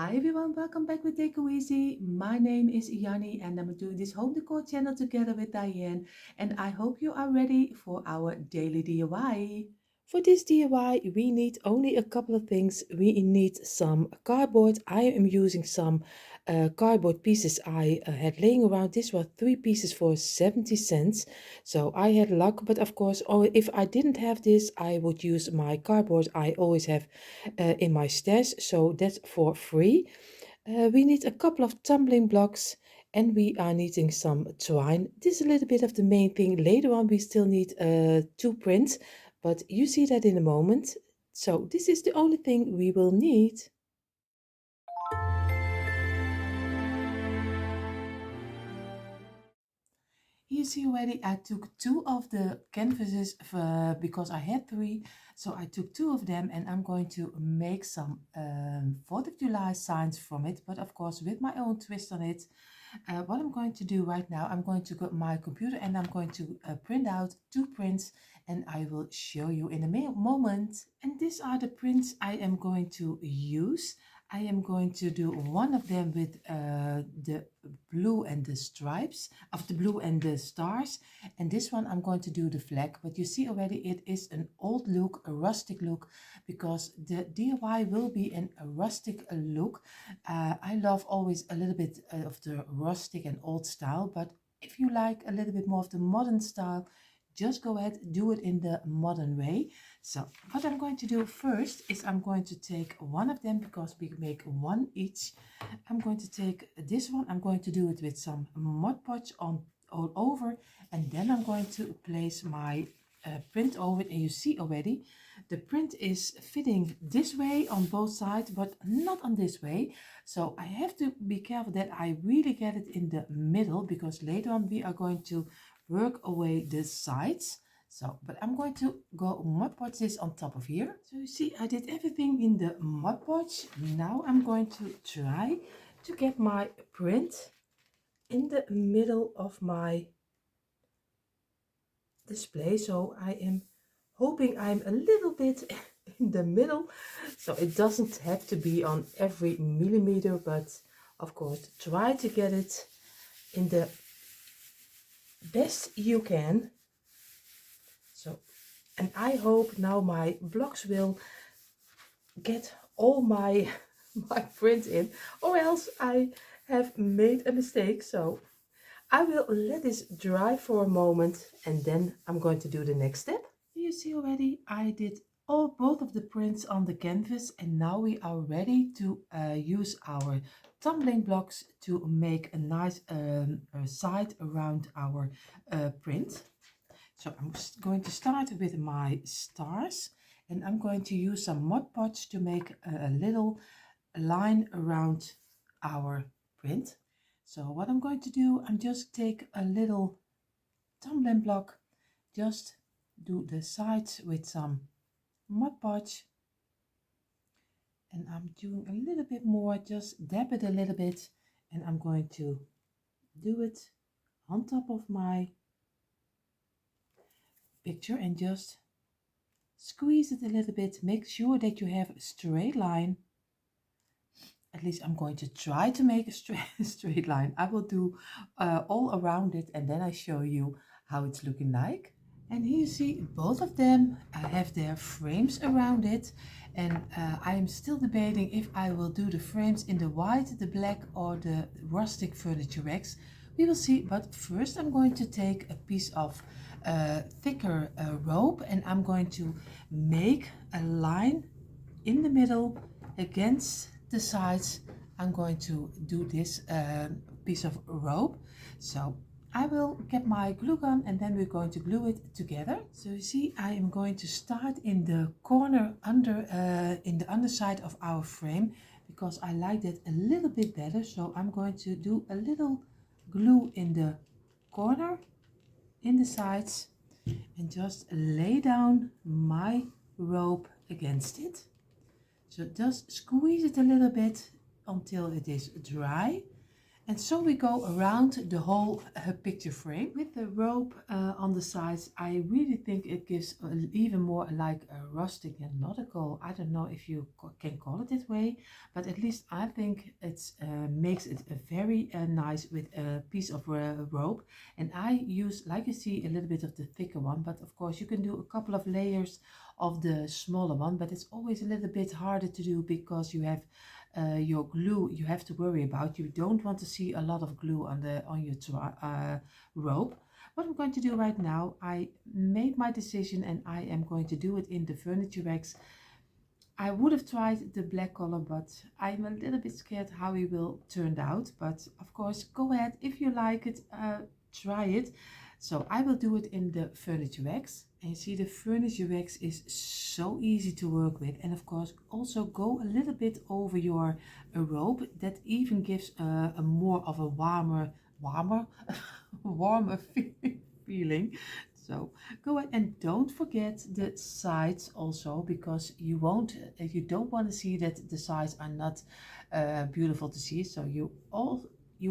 Hi everyone, welcome back with decoeasy. My name is Yanni and I'm doing this home decor channel together with Dyanne, and I hope you are ready for our daily DIY. For this DIY, we need only a couple of things. We need some cardboard. I am using some cardboard pieces I had laying around. This were 3 pieces for 70 cents. So I had luck, but of course, if I didn't have this, I would use my cardboard I always have in my stash. So that's for free. We need a couple of tumbling blocks and we are needing some twine. This is a little bit of the main thing. Later on we still need 2 prints, but you see that in a moment. So this is the only thing we will need. You see already I took 2 of the canvases because I had 3. So I took 2 of them and I'm going to make some 4th of July signs from it, but of course with my own twist on it. What I'm going to do right now, I'm going to go to my computer and I'm going to print out 2 prints and I will show you in a moment. And these are the prints I am going to use. I am going to do one of them with the blue and the stripes, of the blue and the stars, and this one I'm going to do the flag. But you see already it is an old look, a rustic look, because the DIY will be a rustic look. I love always a little bit of the rustic and old style, but if you like a little bit more of the modern style, just go ahead, do it in the modern way. So what I'm going to do first is I'm going to take one of them because we make one each. I'm going to take this one. I'm going to do it with some Mod Podge on all over, and then I'm going to place my print over it. And you see already the print is fitting this way on both sides, but not on this way. So I have to be careful that I really get it in the middle, because later on we are going to work away the sides. So, but I'm going to go Mod Podge this on top of here. So you see, I did everything in the Mod Podge. Now I'm going to try to get my print in the middle of my display. So I am hoping I'm a little bit in the middle. So it doesn't have to be on every millimeter, but of course, try to get it in the best you can. So, and I hope now my blocks will get all my my print in, or else I have made a mistake. So I will let this dry for a moment and then I'm going to do the next step. You see already I did both of the prints on the canvas, and now we are ready to use our tumbling blocks to make a nice side around our print. So I'm going to start with my stars, and I'm going to use some Mod Podge to make a little line around our print. So what I'm going to do, I'm just take a little tumbling block, just do the sides with some Mod Podge, and I'm doing a little bit more, just dab it a little bit, and I'm going to do it on top of my picture and just squeeze it a little bit. Make sure that you have a straight line. At least I'm going to try to make a straight line. I will do all around it and then I show you how it's looking like. And here you see both of them have their frames around it, and I am still debating if I will do the frames in the white, the black, or the rustic furniture racks. We will see, but first I'm going to take a piece of thicker rope and I'm going to make a line in the middle against the sides. I'm going to do this piece of rope. So I will get my glue gun and then we're going to glue it together. So you see, I am going to start in the corner under in the underside of our frame, because I like that a little bit better. So I'm going to do a little glue in the corner, in the sides, and just lay down my rope against it. So just squeeze it a little bit until it is dry. And so we go around the whole picture frame with the rope on the sides. I really think it gives even more like a rustic and nautical. I don't know if you can call it that way, but at least I think it makes it very nice with a piece of rope. And I use, like you see, a little bit of the thicker one, but of course you can do a couple of layers of the smaller one, but it's always a little bit harder to do because you have your glue you have to worry about. You don't want to see a lot of glue on your rope. What I'm going to do right now, I made my decision and I am going to do it in the furniture wax. I would have tried the black color, but I'm a little bit scared how it will turn out. But of course, go ahead if you like it, try it. So I will do it in the furniture wax. And you see the furniture wax is so easy to work with. And of course, also go a little bit over your rope. That even gives a more of a warmer, warmer feeling. So go ahead and don't forget the sides also, because you don't want to see that the sides are not beautiful to see. So you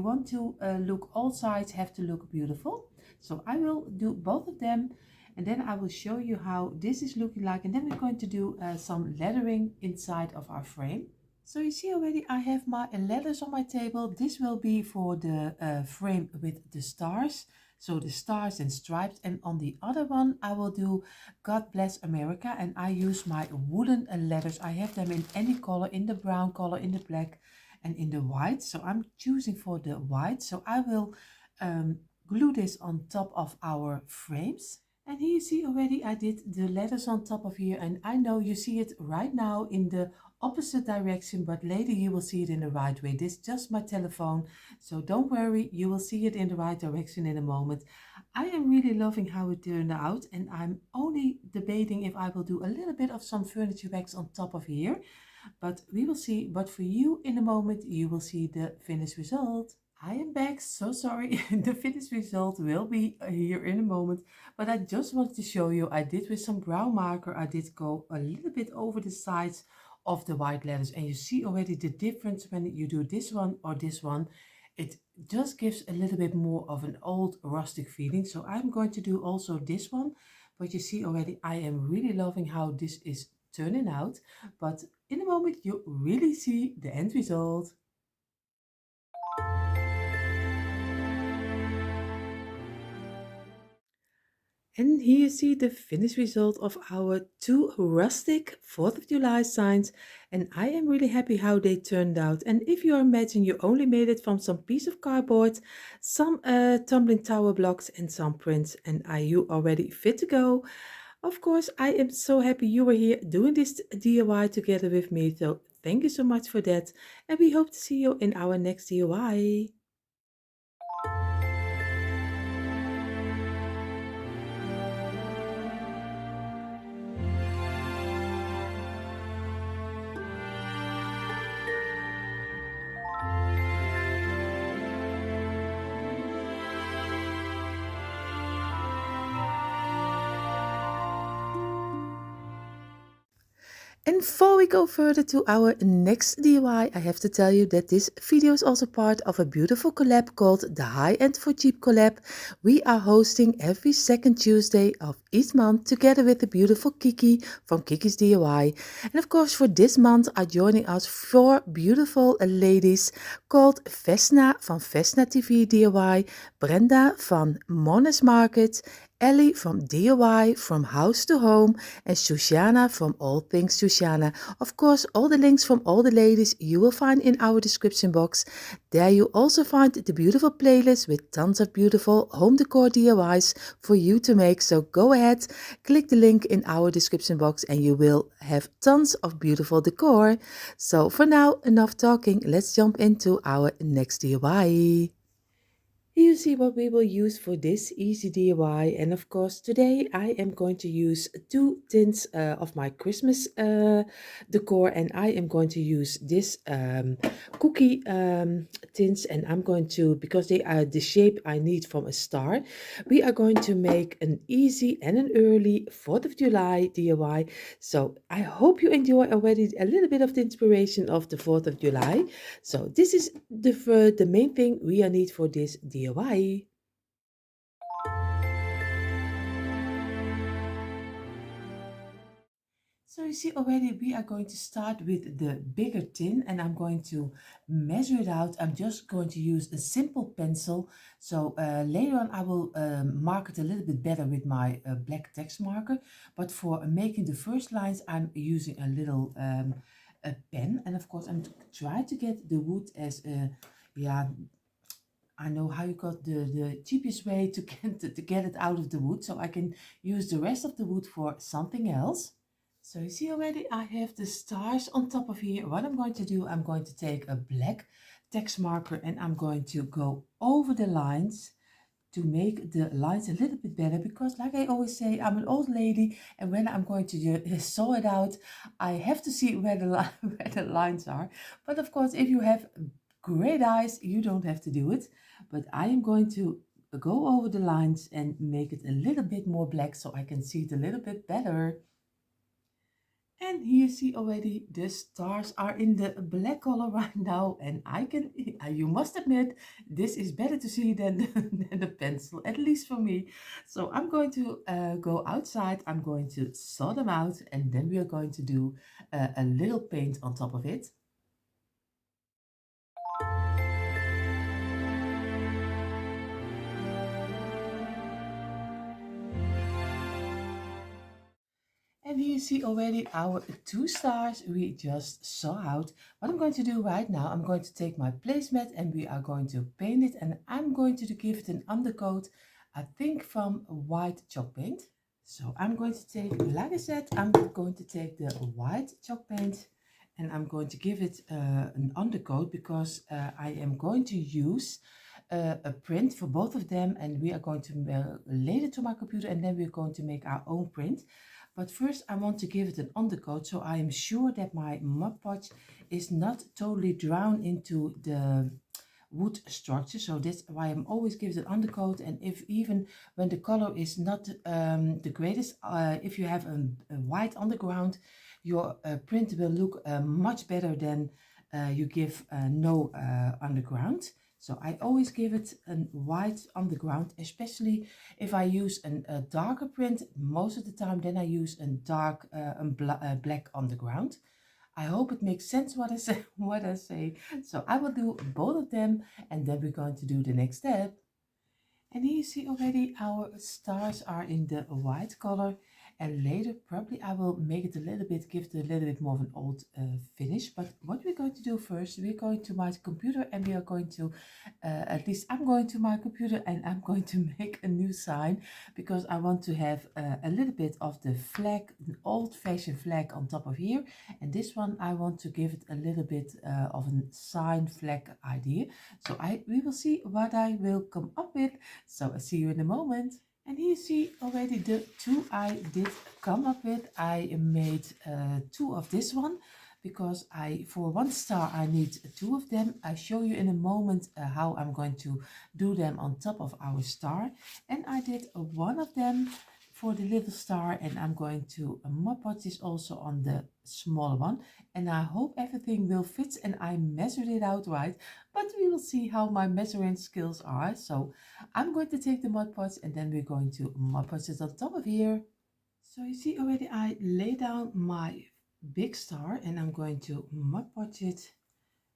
want to look, all sides have to look beautiful. So I will do both of them and then I will show you how this is looking like, and then we're going to do some lettering inside of our frame. So you see already I have my letters on my table. This will be for the frame with the stars. So the stars and stripes, and on the other one I will do God Bless America, and I use my wooden letters. I have them in any color, in the brown color, in the black and in the white. So I'm choosing for the white. So I will glue this on top of our frames. And here you see already I did the letters on top of here, and I know you see it right now in the opposite direction, but later you will see it in the right way. This is just my telephone, so don't worry, you will see it in the right direction in a moment. I am really loving how it turned out, and I'm only debating if I will do a little bit of some furniture wax on top of here, but we will see. But for you in a moment you will see the finished result. I am back, so sorry. The finished result will be here in a moment, but I just wanted to show you, I did with some brown marker, I did go a little bit over the sides of the white letters, and you see already the difference when you do this one or this one. It just gives a little bit more of an old rustic feeling. So I'm going to do also this one, but you see already I am really loving how this is turning out. But in a moment you really see the end result. And here you see the finished result of our two rustic 4th of July signs, and I am really happy how they turned out. And if you imagine you only made it from some piece of cardboard, some tumbling tower blocks and some prints, and are you already fit to go? Of course, I am so happy you were here doing this DIY together with me, so thank you so much for that, and we hope to see you in our next DIY. And before we go further to our next DIY, I have to tell you that this video is also part of a beautiful collab called the High End for Cheap collab. We are hosting every second Tuesday of each month together with the beautiful Kiki from Kiki's DIY. And of course for this month are joining us 4 beautiful ladies called Vesna from Vesna TV DIY, Brenda from Mona's Market, Ellie from DIY from House to Home, and Shoshana from All Things Shoshana. Of course, all the links from all the ladies you will find in our description box. There you also find the beautiful playlist with tons of beautiful home decor DIYs for you to make. So go ahead, click the link in our description box and you will have tons of beautiful decor. So for now, enough talking. Let's jump into our next DIY. You see what we will use for this easy DIY, and of course today I am going to use two tins of my Christmas decor, and I am going to use this cookie tins, and I'm going to, because they are the shape I need from a star, we are going to make an easy and an early 4th of July DIY. So I hope you enjoy already a little bit of the inspiration of the 4th of July. So this is the main thing we need for this DIY. So you see already we are going to start with the bigger tin, and I'm going to measure it out. I'm just going to use a simple pencil. So later on I will mark it a little bit better with my black text marker. But for making the first lines I'm using a little a pen. And of course I'm trying to get the wood as yeah, I know how you got the cheapest way to get it out of the wood, so I can use the rest of the wood for something else. So you see already I have the stars on top of here. What I'm going to do, I'm going to take a black text marker and I'm going to go over the lines to make the lines a little bit better, because like I always say, I'm an old lady, and when I'm going to saw it out, I have to see where where the lines are. But of course, if you have great eyes, you don't have to do it. But I am going to go over the lines and make it a little bit more black so I can see it a little bit better. And here you see already the stars are in the black color right now, and I can, you must admit, this is better to see than, than the pencil, at least for me. So I'm going to go outside, I'm going to saw them out, and then we are going to do a little paint on top of it. And here you see already our two stars we just saw out. What I'm going to do right now, I'm going to take my placemat and we are going to paint it, and I'm going to give it an undercoat, I think from white chalk paint. So I'm going to take, like I said, I'm going to take the white chalk paint and I'm going to give it an undercoat, because I am going to use a print for both of them, and we are going to relate it to my computer, and then we're going to make our own print. But first I want to give it an undercoat, so I am sure that my Mod Podge is not totally drowned into the wood structure. So that's why I'm always give it an undercoat. And if even when the color is not the greatest, if you have a white underground, your print will look much better than you give no underground. So I always give it a white underground, especially if I use a darker print. Most of the time then I use a dark black underground. I hope it makes sense what I say, what I say. So I will do both of them, and then we're going to do the next step. And here you see already our stars are in the white color, and later probably I will make it a little bit, give it a little bit more of an old finish. But what we're going to do first, we're going to my computer and we are going to, at least I'm going to my computer and I'm going to make a new sign, because I want to have a little bit of the flag, an old-fashioned flag on top of here. And this one I want to give it a little bit of a sign flag idea. So we will see what I will come up with. So I'll see you in a moment. And here you see already the two I did come up with. I made two of this one, because for one star I need two of them. I show you in a moment how I'm going to do them on top of our star. And I did one of them for the little star, and I'm going to Mod Podge this also on the smaller one, and I hope everything will fit and I measured it out right, but we will see how my measuring skills are. So I'm going to take the Mod Podge and then we're going to Mod Podge it on top of here. So you see already I lay down my big star and I'm going to Mod Podge it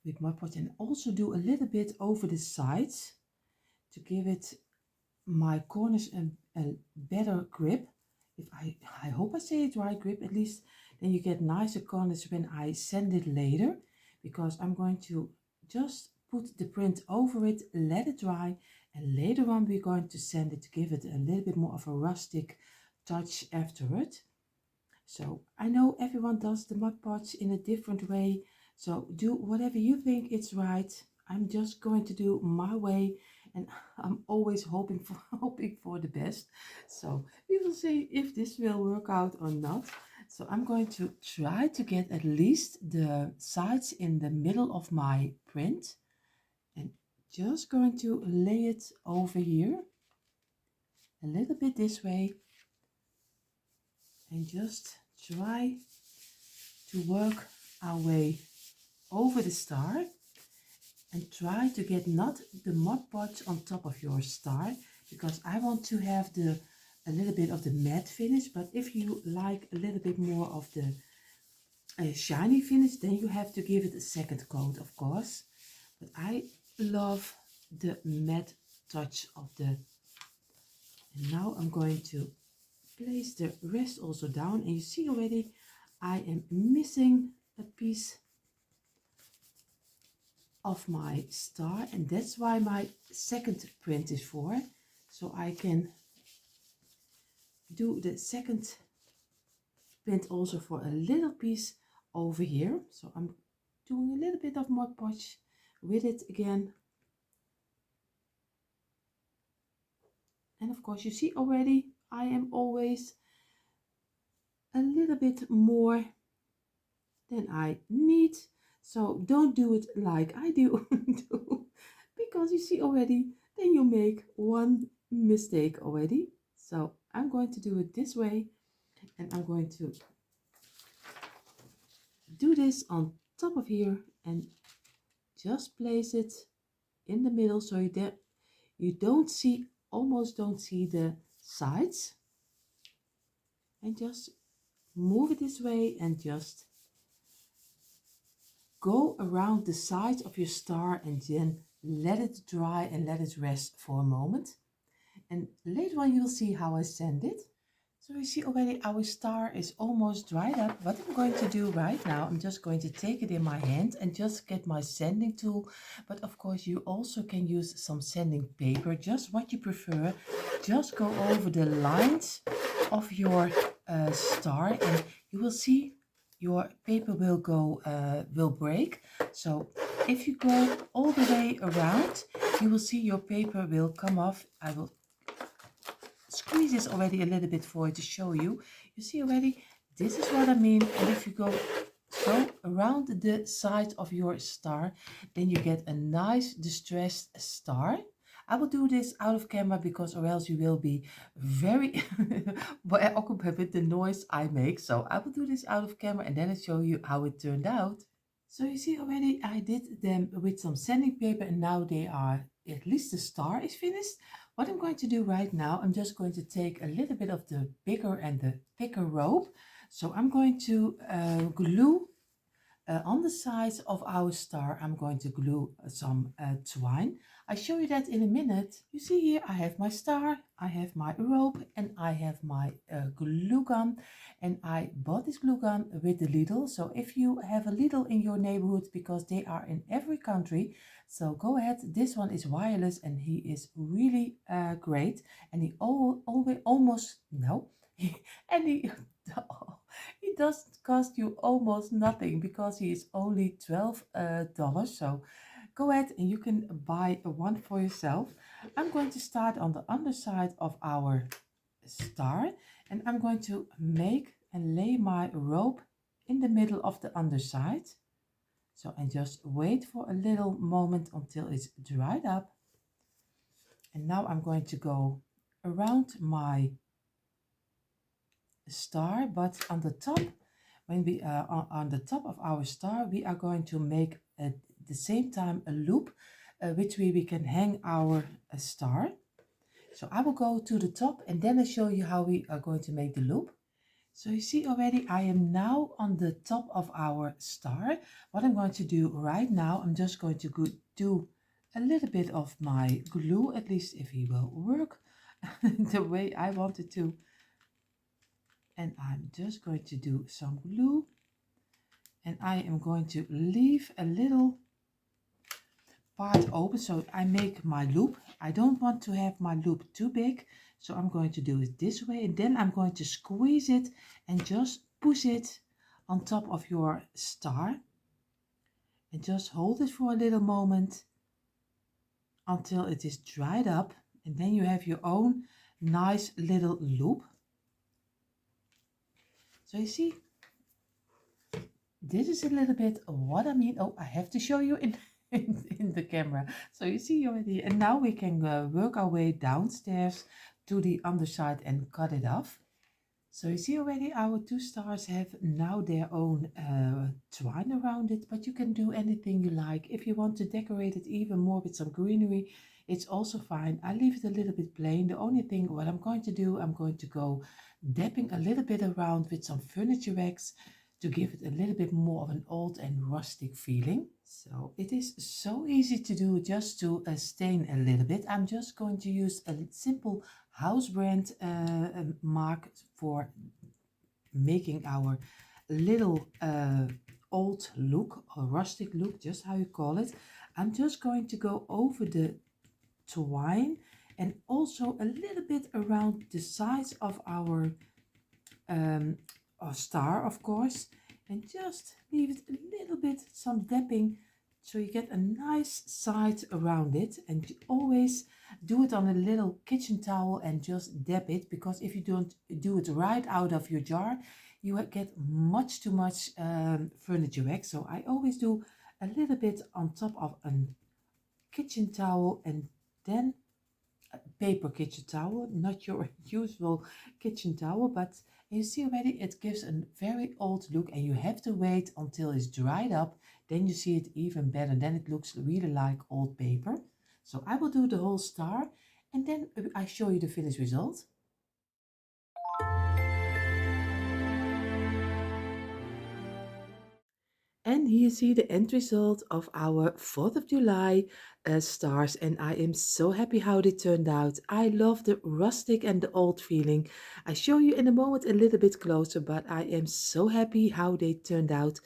with Mod Podge, and also do a little bit over the sides to give it my corners a better grip. If I hope I say it right, grip at least, then you get nicer corners when I sand it later, because I'm going to just put the print over it, let it dry, and later on we're going to sand it to give it a little bit more of a rustic touch afterward. So I know everyone does the Mod Podge in a different way, so do whatever you think it's right. I'm just going to do my way, and I'm always hoping for hoping for the best. So we will see if this will work out or not. So I'm going to try to get at least the sides in the middle of my print, and just going to lay it over here a little bit this way, and just try to work our way over the star, and try to get not the Mod Podge on top of your star, because I want to have a little bit of the matte finish. But if you like a little bit more of the shiny finish, then you have to give it a second coat, of course. But I love the matte touch of the. And now I'm going to place the rest also down, and you see already I am missing a piece of my star, and that's why my second print is for, so I can do the second print also for a little piece over here. So I'm doing a little bit of Mod Podge with it again, and of course you see already I am always a little bit more than I need. So don't do it like I do, because you see already, then you make one mistake already. So I'm going to do it this way, and I'm going to do this on top of here and just place it in the middle, so you don't see, almost don't see the sides, and just move it this way and just go around the sides of your star, and then let it dry and let it rest for a moment. And later on you will see how I sand it. So you see already our star is almost dried up. What I'm going to do right now, I'm just going to take it in my hand and just get my sanding tool. But of course you also can use some sanding paper, just what you prefer. Just go over the lines of your star, and you will see your paper will break. So if you go all the way around, you will see your paper will come off. I will squeeze this already a little bit for you to show you. You see already, this is what I mean. And if you go around the side of your star, then you get a nice distressed star. I will do this out of camera, because or else you will be very occupied with the noise I make. So I will do this out of camera, and then I'll show you how it turned out. So you see already I did them with some sanding paper, and now they are, at least the star is finished. What I'm going to do right now, I'm just going to take a little bit of the bigger and the thicker rope. So I'm going to glue on the sides of our star, I'm going to glue some twine. I'll show you that in a minute. You see here, I have my star, I have my rope, and I have my glue gun. And I bought this glue gun with the Lidl. So if you have a Lidl in your neighborhood, because they are in every country, so go ahead. This one is wireless, and he is really great. And he almost, no, and he doesn't cost you almost nothing, because he is only $12. So go ahead and you can buy one for yourself. I'm going to start on the underside of our star, and I'm going to make and lay my rope in the middle of the underside. So, and just wait for a little moment until it's dried up. And now I'm going to go around my star, but on the top, when we are on the top of our star, we are going to make at the same time a loop, which way we can hang our star. So I will go to the top, and then I'll show you how we are going to make the loop. So you see already, I am now on the top of our star. What I'm going to do right now, I'm just going to do a little bit of my glue, at least if he will work the way I want it to. And I'm just going to do some glue, and I am going to leave a little part open, so I make my loop. I don't want to have my loop too big, so I'm going to do it this way, and then I'm going to squeeze it and just push it on top of your star, and just hold it for a little moment, until it is dried up, and then you have your own nice little loop. So you see, this is a little bit what I mean. Oh, I have to show you in in the camera. So you see already, and now we can work our way downstairs to the underside and cut it off. So you see already our two stars have now their own twine around it, but you can do anything you like. If you want to decorate it even more with some greenery, it's also fine. I leave it a little bit plain. The only thing what I'm going to do, I'm going to go dabbing a little bit around with some furniture wax to give it a little bit more of an old and rustic feeling. So it is so easy to do, just to stain a little bit. I'm just going to use a simple house brand mark for making our little old look or rustic look, just how you call it. I'm just going to go over the twine and also a little bit around the sides of our star, of course, and just leave it a little bit some dabbing so you get a nice side around it. And you always do it on a little kitchen towel and just dab it, because if you don't do it right out of your jar, you get much too much furniture wax. So I always do a little bit on top of a kitchen towel, and then a paper kitchen towel, not your usual kitchen towel, but you see already it gives a very old look, and you have to wait until it's dried up, then you see it even better. Then it looks really like old paper. So I will do the whole star, and then I show you the finished result. And here you see the end result of our 4th of July stars, and I am so happy how they turned out. I love the rustic and the old feeling. I show you in a moment a little bit closer, but I am so happy how they turned out.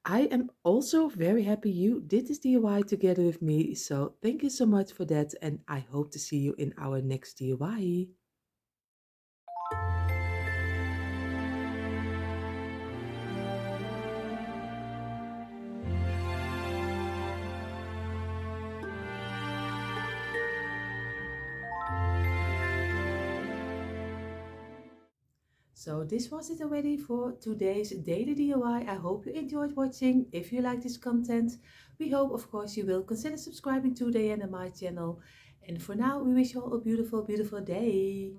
I am also very happy you did this DIY together with me, so thank you so much for that, and I hope to see you in our next DIY. So this was it already for today's daily DIY. I hope you enjoyed watching. If you like this content, we hope of course you will consider subscribing to Dyanne and my channel. And for now, we wish you all a beautiful, beautiful day.